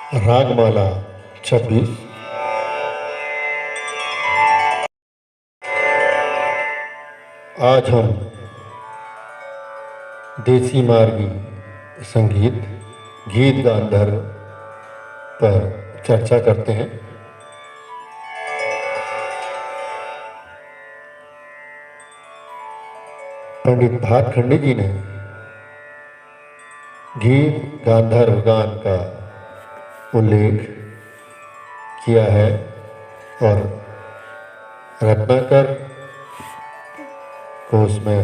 रागमाला 26। आज हम देसी मार्गी संगीत गीत गांधर्व पर चर्चा करते हैं। पंडित भातखंडे जी ने गीत गांधर्व गान का उल्लेख किया है और रत्नाकर को उसमें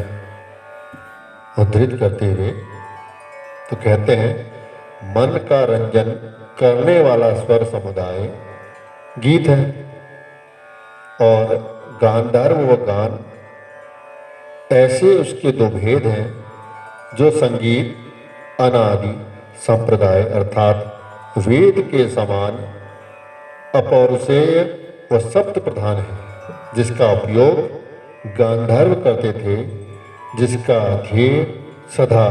उद्धृत करते हुए तो कहते हैं, मन का रंजन करने वाला स्वर समुदाय गीत है और गांधर्व व गान ऐसे उसके दो भेद हैं जो संगीत अनादि संप्रदाय अर्थात वेद के समान अपौरुषेय व सप्त प्रधान है, जिसका उपयोग गांधर्व करते थे, जिसका ध्येय सदा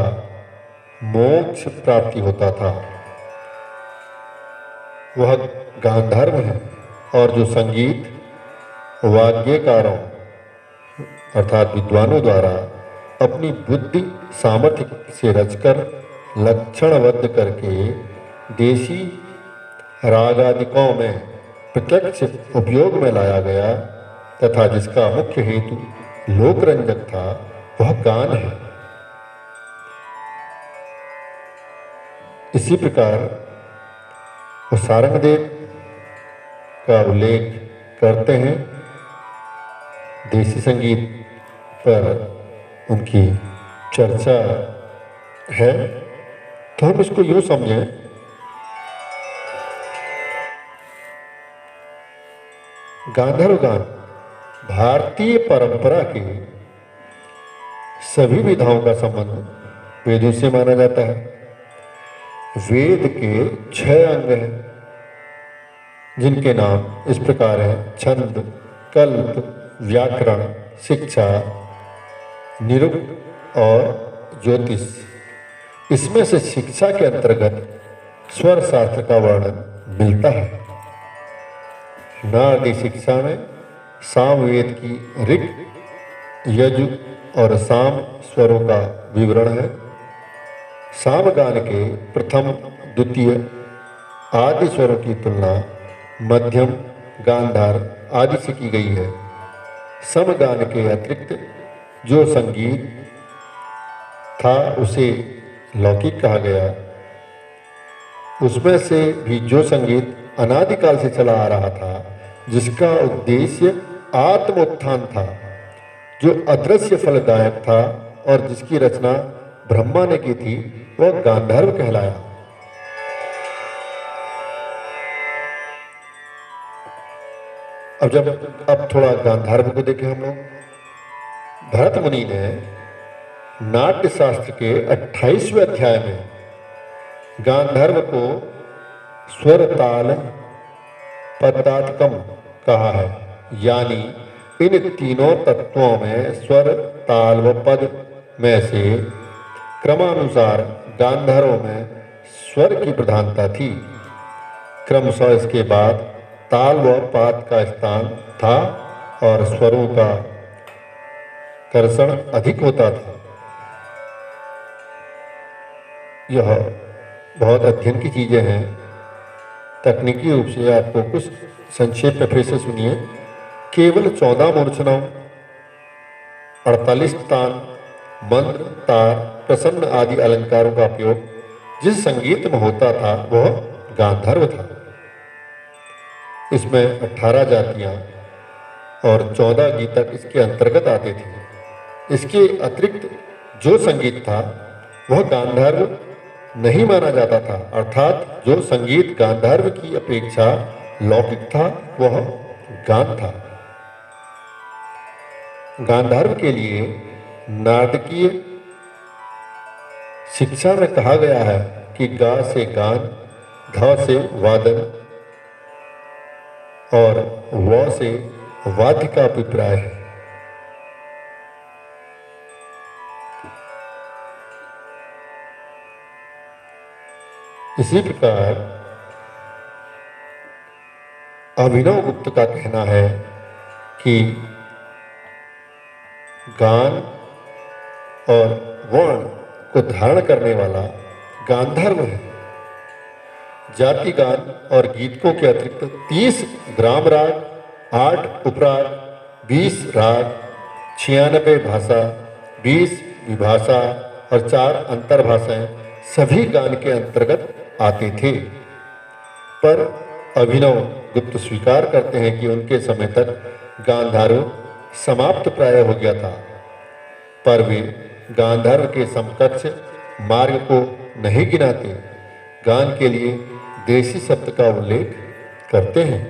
मोक्ष प्राप्ति होता था, वह गांधर्व है। और जो संगीत वाग्यकारों अर्थात विद्वानों द्वारा अपनी बुद्धि सामर्थ्य से रचकर लक्षणबद्ध करके देशी रागादिकों में प्रत्यक्ष उपयोग में लाया गया तथा जिसका मुख्य हेतु लोकरंजक था, वह गान है। इसी प्रकार वो सारंगदेव का उल्लेख करते हैं। देसी संगीत पर उनकी चर्चा है, तो हम इसको यूं समझें, गांधर्व गान भारतीय परंपरा के सभी विधाओं का संबंध वेदों से माना जाता है। वेद के 6 अंग हैं, जिनके नाम इस प्रकार हैं: छंद, कल्प, व्याकरण, शिक्षा, निरुक्त और ज्योतिष। इसमें से शिक्षा के अंतर्गत स्वर शास्त्र का वर्णन मिलता है। नारदी शिक्षा में सामवेद की ऋग, यजु और साम स्वरों का विवरण है। सामगान के प्रथम, द्वितीय आदि स्वरों की तुलना मध्यम, गांधार आदि से की गई है। समगान के अतिरिक्त जो संगीत था उसे लौकिक कहा गया। उसमें से भी जो संगीत अनादिकाल से चला आ रहा था, जिसका उद्देश्य आत्मोत्थान था, जो अदृश्य फलदायक था और जिसकी रचना ब्रह्मा ने की थी, वह गांधर्व कहलाया। अब थोड़ा गांधर्व को देखें हम लोग। भरत मुनि ने नाट्य शास्त्र के 28वें अध्याय में गांधर्व को स्वर ताल पदात्कम कहा है, यानी इन तीनों तत्वों में स्वर, ताल व पद में से क्रमानुसार गांधर्व में स्वर की प्रधानता थी। क्रमशः इसके बाद ताल व पाद का स्थान था और स्वरों का कर्षण अधिक होता था। यह बहुत अध्ययन की चीजें हैं। तकनीकी रूप से आपको कुछ संक्षेप में फिर से सुनिए। केवल 14 मूर्छनाओं, 48 तान, मंत्र, तार, प्रसन्न आदि अलंकारों का उपयोग जिस संगीत में होता था, वह गांधर्व था। इसमें 18 जातियां और 14 गीतक इसके अंतर्गत आते थे। इसके अतिरिक्त जो संगीत था, वह गांधर्व नहीं माना जाता था, अर्थात जो संगीत गांधर्व की अपेक्षा लौकिक था, वह गान था। गांधर्व के लिए नाटकीय शिक्षा में कहा गया है कि गा से गान, ध से वादन और व से वाद्य का अभिप्राय है। इसी प्रकार अभिनव गुप्त का कहना है कि गान और वर्ण को धारण करने वाला गांधर्व है। जाति गान और गीतकों के अतिरिक्त 30 ग्राम राग, 8 उपराग, 20 राग, 96 भाषा, 20 विभाषा और 4 अंतर्भाषाएं सभी गान के अंतर्गत आते थे। पर अभिनव गुप्त स्वीकार करते हैं कि उनके समय तक गांधार्व समाप्त प्राय हो गया था, पर वे गांधर्व के समकक्ष मार्ग को नहीं गिनाते, गान के लिए देशी शब्द का उल्लेख करते हैं।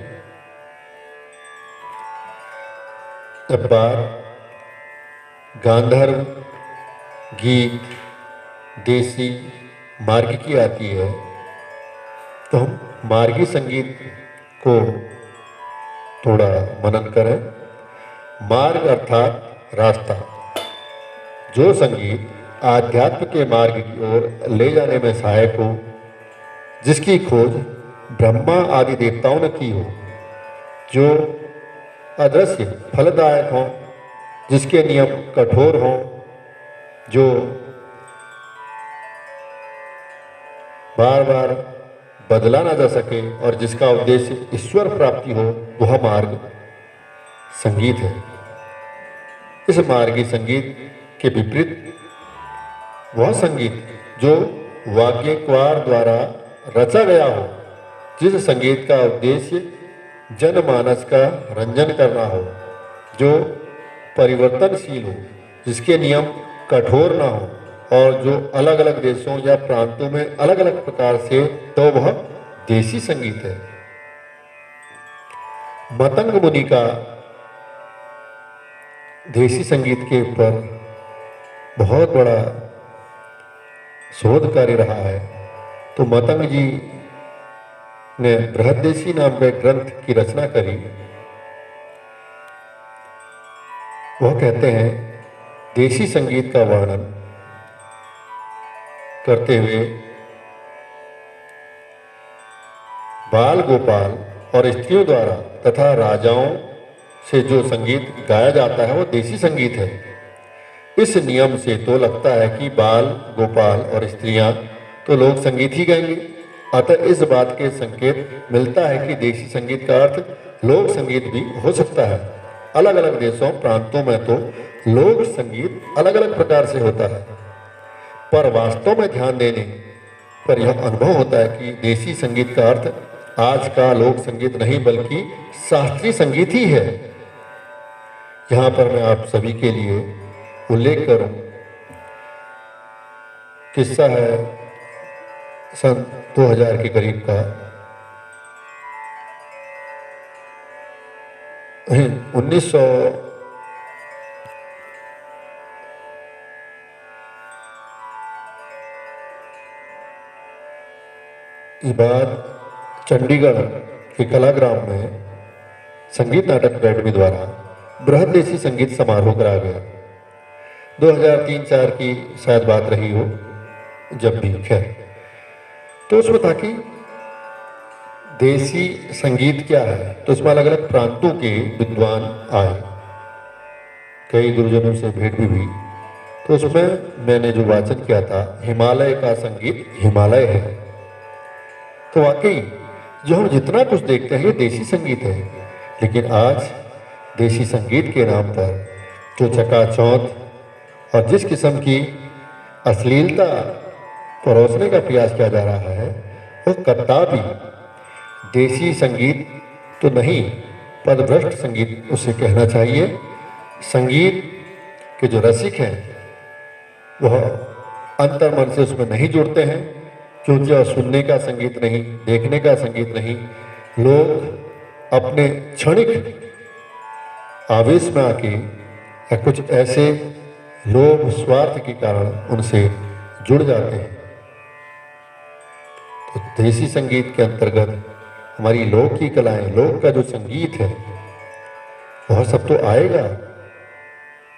अब बात गांधर्व, गीत, देसी, मार्ग की आती है, तो हम मार्गी संगीत को थोड़ा मनन करें। मार्ग अर्थात रास्ता, जो संगीत आध्यात्म के मार्ग की ओर ले जाने में सहायक हो, जिसकी खोज ब्रह्मा आदि देवताओं ने की हो, जो अदृश्य फलदायक हो, जिसके नियम कठोर हों, जो बार बार बदला ना जा सके और जिसका उद्देश्य ईश्वर प्राप्ति हो, वह मार्ग संगीत है। इस मार्गी संगीत के विपरीत वह संगीत जो वाग्यकार द्वारा रचा गया हो, जिस संगीत का उद्देश्य जनमानस का रंजन करना हो, जो परिवर्तनशील हो, जिसके नियम कठोर ना हो और जो अलग अलग देशों या प्रांतों में अलग अलग प्रकार से, तो वह देसी संगीत है। मतंग मुनि का देसी संगीत के ऊपर बहुत बड़ा शोध कार्य रहा है। तो मतंग जी ने बृहदेशी नाम के ग्रंथ की रचना करी। वह कहते हैं, देसी संगीत का वर्णन करते हुए बाल गोपाल और स्त्रियों द्वारा तथा राजाओं से जो संगीत गाया जाता है, वो देसी संगीत है। इस नियम से तो लगता है कि बाल गोपाल और स्त्रियां तो लोक संगीत ही गाएंगे, अतः इस बात के संकेत मिलता है कि देसी संगीत का अर्थ लोक संगीत भी हो सकता है। अलग अलग देशों प्रांतों में तो लोक संगीत अलग अलग प्रकार से होता है, पर वास्तव में ध्यान देने पर यह अनुभव होता है कि देसी संगीत का अर्थ आज का लोक संगीत नहीं बल्कि शास्त्रीय संगीत ही है। यहाँ पर मैं आप सभी के लिए उल्लेख करूं, किस्सा है सन 2000 के करीब का। 1900 की बात चंडीगढ़ के कलाग्राम में संगीत नाटक अकेडमी द्वारा बृहदेशी संगीत समारोह कराया गया। 2003-4 की शायद बात रही हो, जब भी खैर। तो उसमें था कि देसी संगीत क्या है, तो इसमें अलग अलग प्रांतों के विद्वान आए, कई गुरुजनों से भेंट भी हुई। तो उसमें मैंने जो वाचन किया था, हिमालय का संगीत हिमालय है। तो वाकई जो हम जितना कुछ देखते हैं ये देसी संगीत है, लेकिन आज देसी संगीत के नाम पर जो चकाचौंध और जिस किस्म की अश्लीलता परोसने का प्रयास किया जा रहा है, वो कदापि देसी संगीत तो नहीं, पदभ्रष्ट संगीत उसे कहना चाहिए। संगीत के जो रसिक हैं वह अंतर्मन से उसमें नहीं जुड़ते हैं, क्योंकि वह सुनने का संगीत नहीं, देखने का संगीत नहीं। लोग अपने क्षणिक आवेश में आके या कुछ ऐसे लोभ स्वार्थ के कारण उनसे जुड़ जाते हैं। तो देसी संगीत के अंतर्गत हमारी लोक की कलाएं, लोक का जो संगीत है वह सब तो आएगा,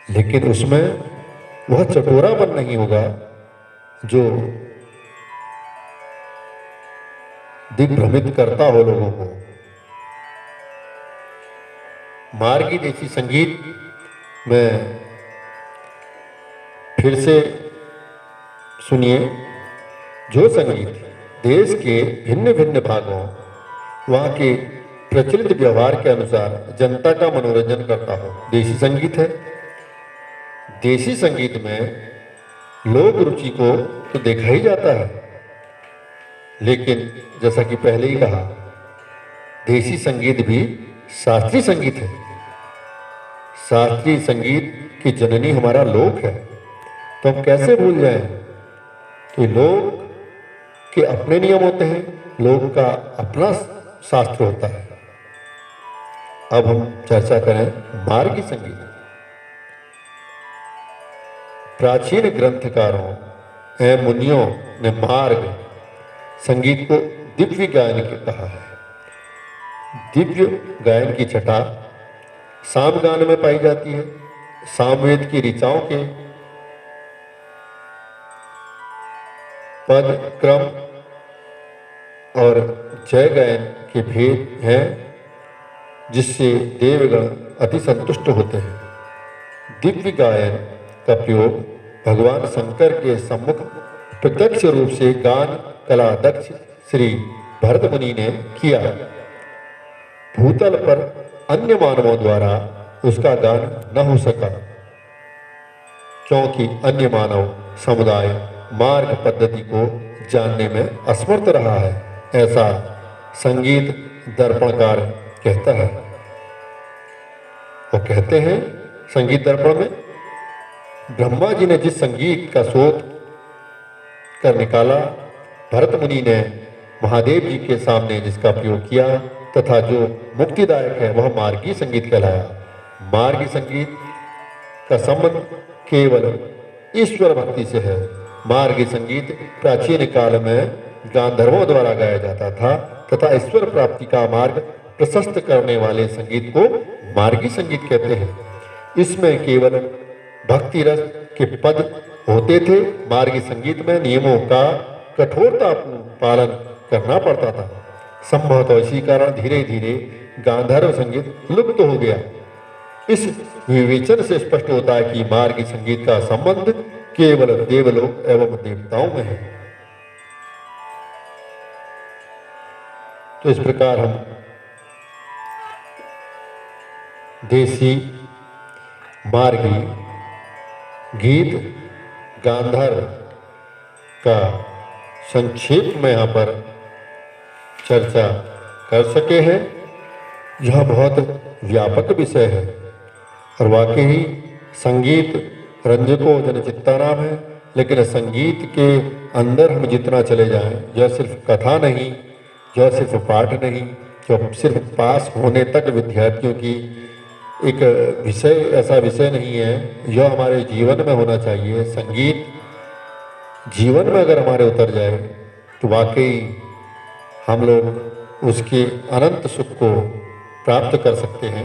लेकिन उसमें वह चटोरापन नहीं होगा जो दिग्भ्रमित करता हो लोगों को। मार्गी देसी संगीत में फिर से सुनिए। जो संगीत देश के भिन्न भिन्न भागों वहाँ के प्रचलित व्यवहार के अनुसार जनता का मनोरंजन करता हो, देसी संगीत है। देसी संगीत में लोक रुचि को तो देखा ही जाता है, लेकिन जैसा कि पहले ही कहा, देसी संगीत भी शास्त्रीय संगीत है। शास्त्रीय संगीत की जननी हमारा लोक है, तो हम कैसे भूल जाएं कि लोक के अपने नियम होते हैं, लोक का अपना शास्त्र होता है। अब हम चर्चा करें मार्गी संगीत। प्राचीन ग्रंथकारों एवं मुनियों ने मार्ग संगीत को दिव्य गायन के कहा है। दिव्य गायन की छटा सामगान में पाई जाती है। सामवेद की ऋचाओं के पद क्रम और जय गायन के भेद हैं, जिससे देवगण अति संतुष्ट होते हैं। दिव्य गायन का प्रयोग भगवान शंकर के सम्मुख प्रत्यक्ष रूप से गान कलादक्ष श्री भरत मुनि ने किया। भूतल पर अन्य मानवों द्वारा उसका गान न हो सका, क्योंकि अन्य मानव समुदाय मार्ग पद्धति को जानने में असमर्थ रहा है, ऐसा संगीत दर्पणकार कहता है। वो कहते हैं संगीत दर्पण में, ब्रह्मा जी ने जिस संगीत का शोध कर निकाला, भरत मुनि ने महादेव जी के सामने जिसका प्रयोग किया तथा जो मुक्तिदायक है वह मार्गी संगीत कहलाया। मार्गी संगीत का संबंध केवल ईश्वर भक्ति से है। मार्गी संगीत प्राचीन काल में गांधर्वों द्वारा गाया जाता था तथा ईश्वर प्राप्ति का मार्ग प्रशस्त करने वाले संगीत को मार्गी संगीत कहते हैं। इसमें केवल भक्ति रस के पद होते थे। मार्गी संगीत में नियमों का कठोरतापूर्ण पालन करना पड़ता था। संभवतः इसी कारण धीरे धीरे गांधर्व संगीत लुप्त हो गया। इस विवेचन से स्पष्ट होता है कि मार्गी संगीत का संबंध केवल देवलोक एवं देवताओं में है। तो इस प्रकार हम देसी मार्गी गीत गांधर्व का संक्षेप में यहाँ पर चर्चा कर सके हैं। यह बहुत व्यापक विषय है और वाकई ही संगीत रंजको जनचित्ता नाम है, लेकिन संगीत के अंदर हम जितना चले जाएं, यह सिर्फ कथा नहीं, यह सिर्फ पाठ नहीं, जो सिर्फ पास होने तक विद्यार्थियों की एक विषय ऐसा विषय नहीं है, यह हमारे जीवन में होना चाहिए। संगीत जीवन में अगर हमारे उतर जाए तो वाकई हम लोग उसके अनंत सुख को प्राप्त कर सकते हैं।